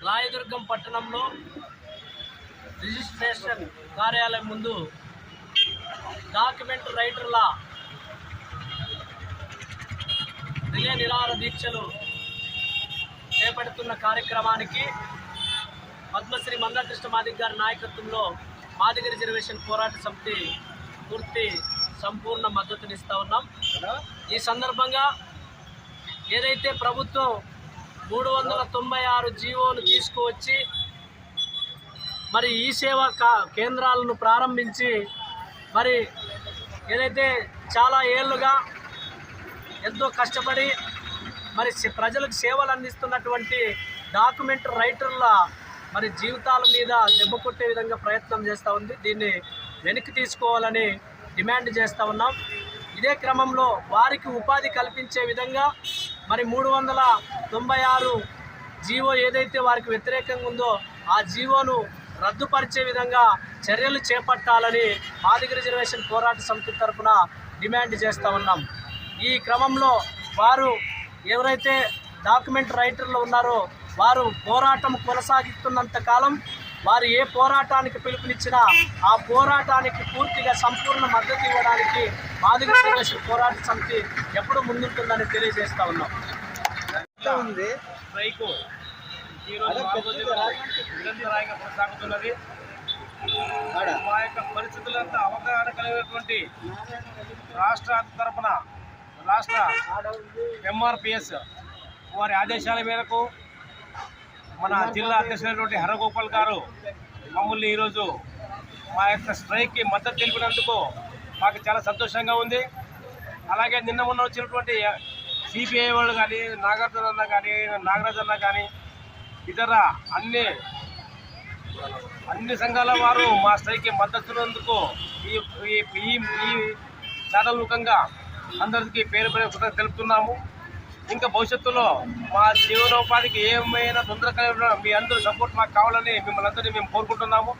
రాయదుర్గం పట్టణంలో రిజిస్ట్రేషన్ కార్యాలయం ముందు డాక్యుమెంట్ రైటర్ల రిలే నిరాహార దీక్షలు చేపడుతున్న కార్యక్రమానికి పద్మశ్రీ మందాకృష్ణ మాదిగ గారి నాయకత్వంలో మాదిగ రిజర్వేషన్ పోరాట సమితి పూర్తి సంపూర్ణ మద్దతునిస్తూ ఉన్నాం. ఈ సందర్భంగా ఏదైతే ప్రభుత్వం 396 జీవోను తీసుకువచ్చి మరి ఈ సేవా కేంద్రాలను ప్రారంభించి మరి ఏదైతే చాలా ఏళ్ళుగా ఎంతో కష్టపడి మరి ప్రజలకు సేవలు అందిస్తున్నటువంటి డాక్యుమెంట్ రైటర్ల మరి జీవితాల మీద దెబ్బ కొట్టే విధంగా ప్రయత్నం చేస్తూ ఉంది. దీన్ని వెనక్కి తీసుకోవాలని డిమాండ్ చేస్తూ ఉన్నాం. ఇదే క్రమంలో వారికి ఉపాధి కల్పించే విధంగా మరి 396 జీవో ఏదైతే వారికి వ్యతిరేకంగా ఉందో ఆ జీవోను రద్దుపరిచే విధంగా చర్యలు చేపట్టాలని మాదిగ రిజర్వేషన్ పోరాట సమితి తరఫున డిమాండ్ చేస్తూ ఉన్నాం. ఈ క్రమంలో వారు ఎవరైతే డాక్యుమెంట్ రైటర్లు ఉన్నారో వారు పోరాటం కొనసాగిస్తున్నంత కాలం వారు ఏ పోరాటానికి పిలుపునిచ్చినా ఆ పోరాటానికి పూర్తిగా సంపూర్ణ మద్దతు ఇవ్వడానికి మాదిగ రిజర్వేషన్ పోరాట సమితి ఎప్పుడు ముందుంటుందని తెలియజేస్తూ ఉన్నాం. నిరంతరాయంగా కొనసాగుతున్నది. మా యొక్క పరిస్థితులంతా అవగాహన కలిగినటువంటి రాష్ట్ర తరఫున రాష్ట్ర ఎంఆర్పిఎస్ వారి ఆదేశాల మేరకు మన జిల్లా అధ్యక్షులైనటువంటి హరగోపాల్ గారు మమ్మల్ని ఈరోజు మా యొక్క స్ట్రైక్కి మద్దతు తెలిపినందుకు మాకు చాలా సంతోషంగా ఉంది. అలాగే నిన్న మొన్న వచ్చినటువంటి సిపిఐ వాళ్ళు కానీ నాగార్జున అన్న కానీ నాగరాజ్ అన్న కానీ ఇతర అన్ని సంఘాల వారు మా స్ట్రైక్కి మద్దతున్నందుకు ఈ ఛానల్ ముఖంగా అందరికీ పేరు పేరు తెలుపుతున్నాము. ఇంకా భవిష్యత్తులో మా జీవనోపాధికి ఏమైనా తొందర కలిగిన మీ అందరూ సపోర్ట్ మాకు కావాలని మిమ్మల్ని అందరినీ మేము కోరుకుంటున్నాము.